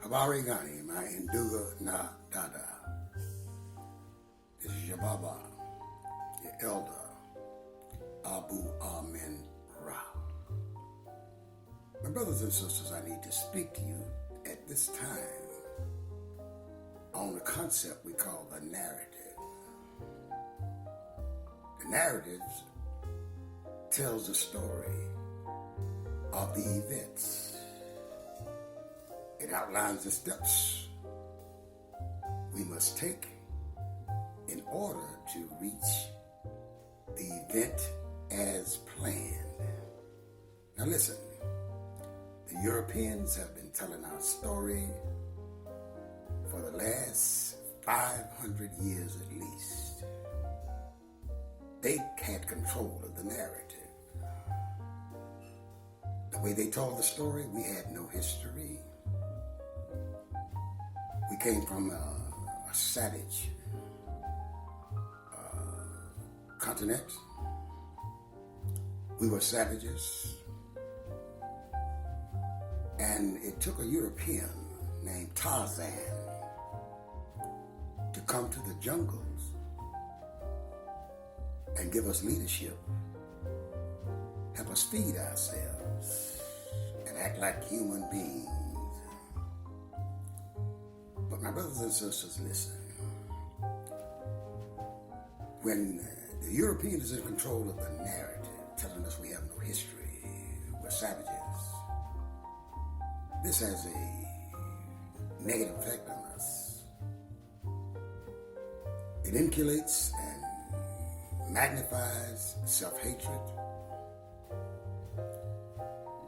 Habari gani, my Induga na Dada. This is your Baba, your elder, Abu Amen Ra. My brothers and sisters, I need to speak to you at this time on the concept we call the narrative. The narrative tells the story of the events. It outlines the steps we must take in order to reach the event as planned. Now listen, the Europeans have been telling our story for the last 500 years at least. They had control of the narrative. The way they told the story, we had no history. We came from a savage continent. We were savages. And it took a European named Tarzan to come to the jungles and give us leadership, help us feed ourselves, and act like human beings. But my brothers and sisters, listen. When the European is in control of the narrative, telling us we have no history, we're savages, this has a negative effect on us. It inculcates and magnifies self-hatred,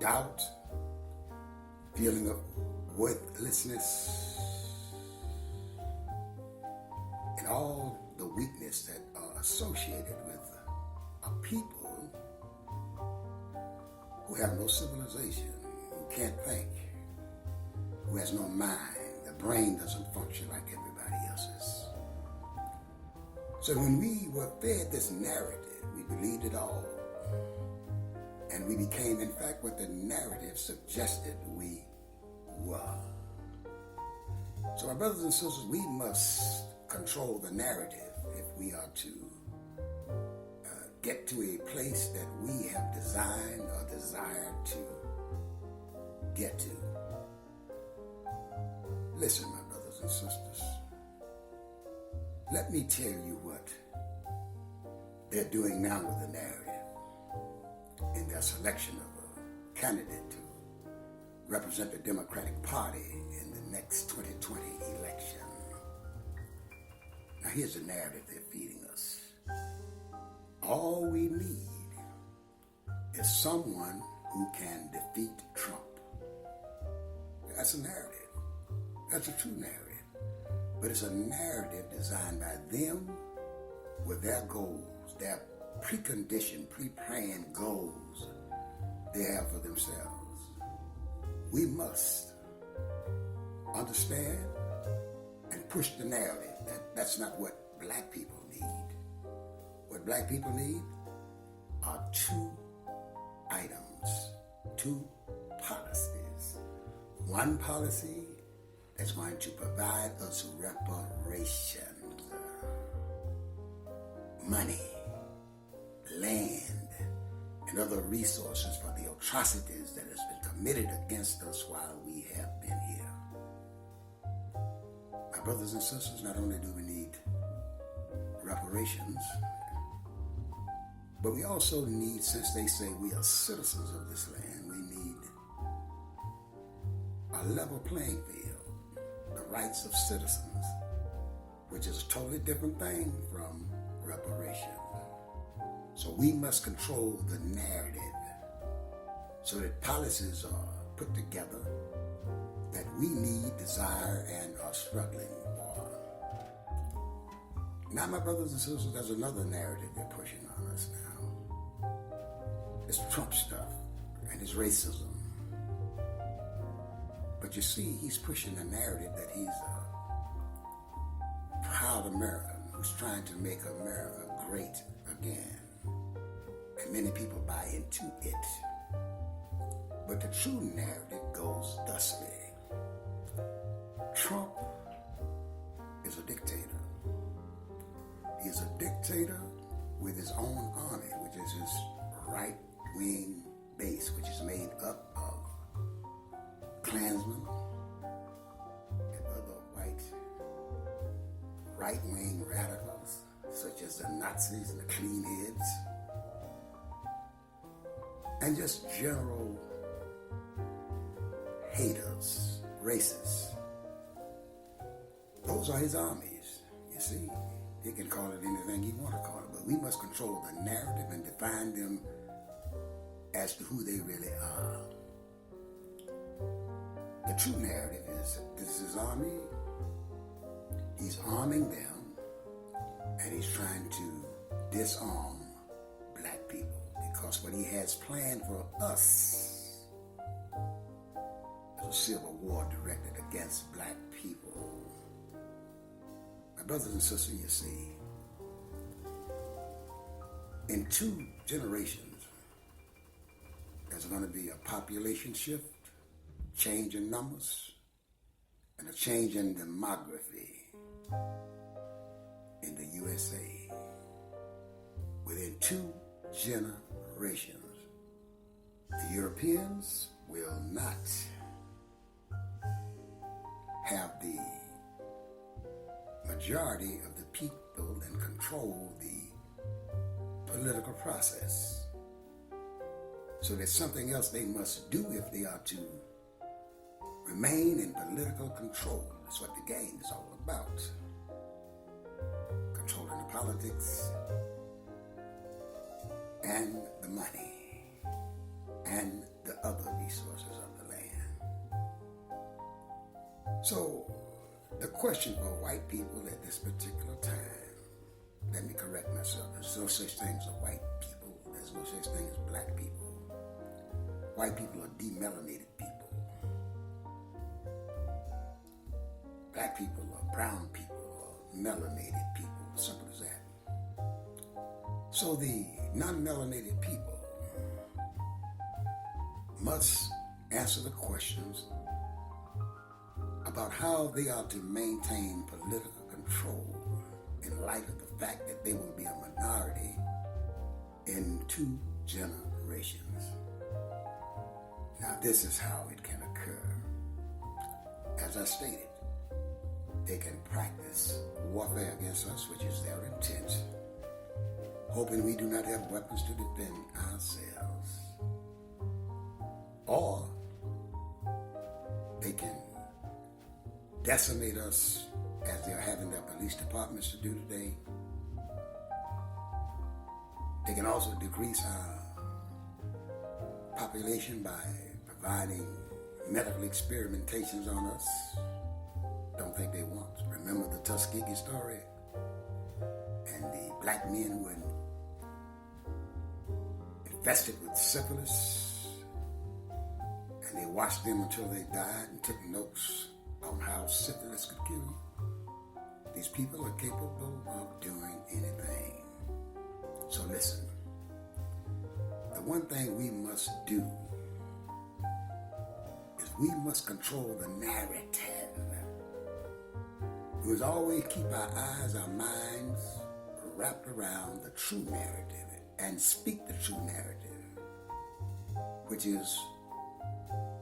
doubt, feeling of worthlessness, and all the weakness that are associated with a people who have no civilization, who can't think, who has no mind. The brain doesn't function like everybody else's. So when we were fed this narrative, we believed it all. And we became, in fact, what the narrative suggested we were. So my brothers and sisters, we must control the narrative if we are to get to a place that we have designed or desired to get to. Listen, my brothers and sisters, let me tell you what they're doing now with the narrative in their selection of a candidate to represent the Democratic Party in the next 2020 election. Now here's the narrative they're feeding us. All we need is someone who can defeat Trump. That's a narrative. That's a true narrative. But it's a narrative designed by them with their goals, their preconditioned, pre-planned goals they have for themselves. We must understand and push the narrative that that's not what black people need. What black people need are two items, two policies. One policy that's going to provide us reparations, money, land, and other resources for the atrocities that has been committed against us while we have been here. My brothers and sisters, not only do we need reparations, but we also need, since they say we are citizens of this land, we need a level playing field, the rights of citizens, which is a totally different thing from reparation. So we must control the narrative so that policies are put together that we need, desire, and are struggling for. Now, my brothers and sisters, there's another narrative they're pushing on us now. It's Trump stuff and his racism. But you see, he's pushing a narrative that he's a proud American who's trying to make America great again. and many people buy into it. But the true narrative goes thusly. Trump is a dictator. He is a dictator with his own army, which is his right-wing base, which is made up of Klansmen and other white right-wing radicals, such as the Nazis and the clean heads, and just general haters, racists. Those are his armies, you see. He can call it anything he want to call it, but we must control the narrative and define them as to who they really are. The true narrative is this is his army. He's arming them, and he's trying to disarm black people, because what he has planned for us is a civil war directed against black people. My brothers and sisters, you see, in 2 generations, there's going to be a population shift, change in numbers, and a change in demography in the USA. Within 2 generations, the Europeans will not have the majority of the people and control the political process. So there's something else they must do if they are to remain in political control. That's what the game is all about. Controlling the politics and the money and the other resources of the land. So the question for white people at this particular time, let me correct myself, there's no such thing as white people, there's no such thing as black people. White people are demelanated people. Black people are brown people or melanated people, simple as that. So the non-melanated people must answer the questions about how they are to maintain political control in light of the fact that they will be a minority in 2 generations. Now, this is how it can occur. As I stated, they can practice warfare against us, which is their intent, hoping we do not have weapons to defend ourselves. Or they can decimate us as they're having their police departments to do today. They can also decrease our population by providing medical experimentations on us. Don't think they want. Remember the Tuskegee story? And the black men who were infested with syphilis, and they watched them until they died and took notes on how syphilis could kill you. These people are capable of doing anything. So listen, the one thing we must do is we must control the narrative. We must always keep our eyes, our minds wrapped around the true narrative and speak the true narrative, which is,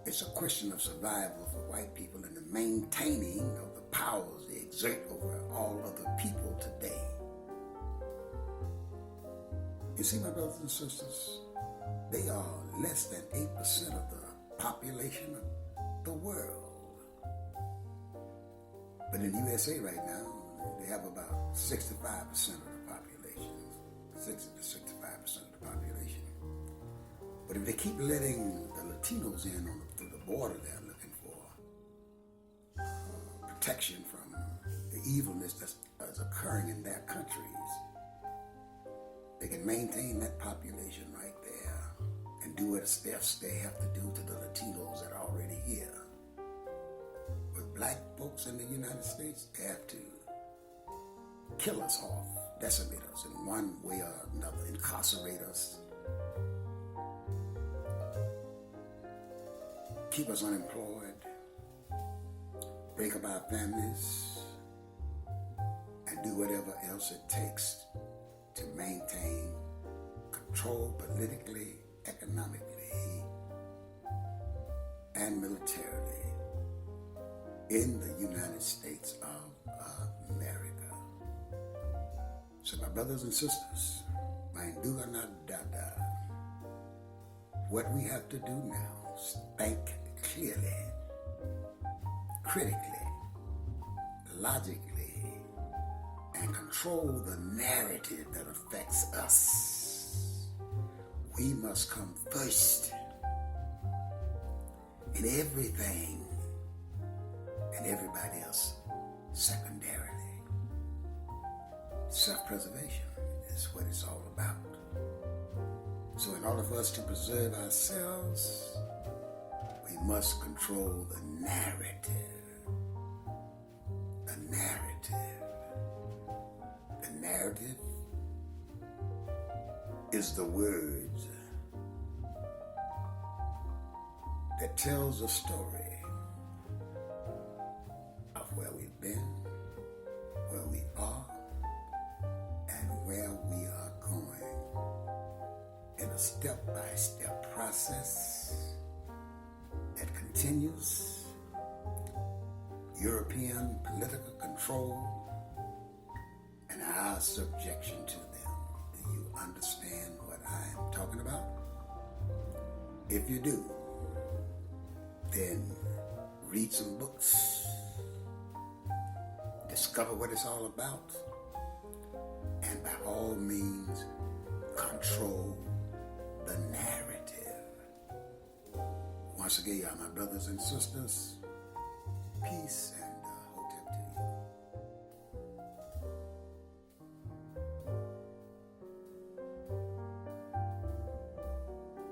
it's a question of survival for white people and the maintaining of the powers they exert over all other people today. You see, my brothers and sisters, they are less than 8% of the population of the world. But in the USA right now, they have about 65% of the population, 60 to 65% of the population. But if they keep letting the Latinos in through the border, they're looking for protection from the evilness that's occurring in their countries. They can maintain that population right there and do what steps they have to do to the Latinos that are already here. With black folks in the United States, they have to kill us off, decimate us in one way or another, incarcerate us, keep us unemployed, break up our families, and do whatever else it takes to maintain control politically, economically, and militarily in the United States of America. So my brothers and sisters, my Nduga na dada, what we have to do now is think clearly, critically, logically, and control the narrative that affects us. We must come first in everything and everybody else secondarily. Self-preservation is what it's all about. So in order for us to preserve ourselves, we must control the narrative. The narrative. The narrative is the words that tells a story of where we've been, where we are, and where we are going in a step-by-step process that continues European political control and our subjection to them. Do you understand what I am talking about? If you do, then read some books, discover what it's all about, and by all means, control the narrative. Once again, y'all, my brothers and sisters, peace